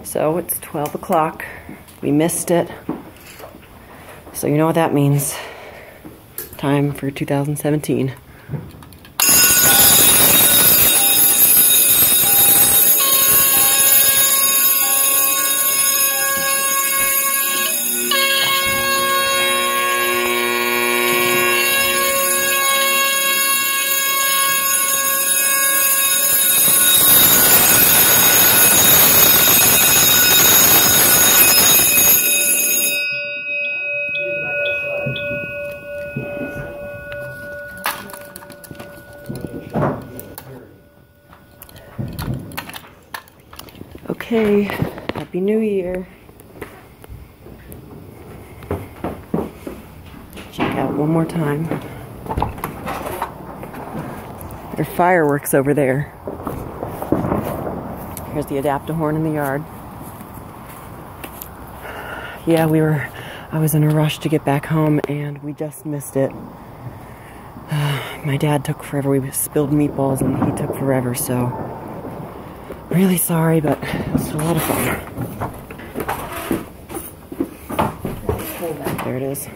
So it's 12 o'clock. We missed it. So you know what that means. Time for 2017. Okay, Happy New Year. Check out one more time. There are fireworks over there. Here's the Adaptahorn in the yard. Yeah, I was in a rush to get back home and we just missed it. My dad took forever. We spilled meatballs and he took forever, so really sorry, but it was a lot of fun. There it is.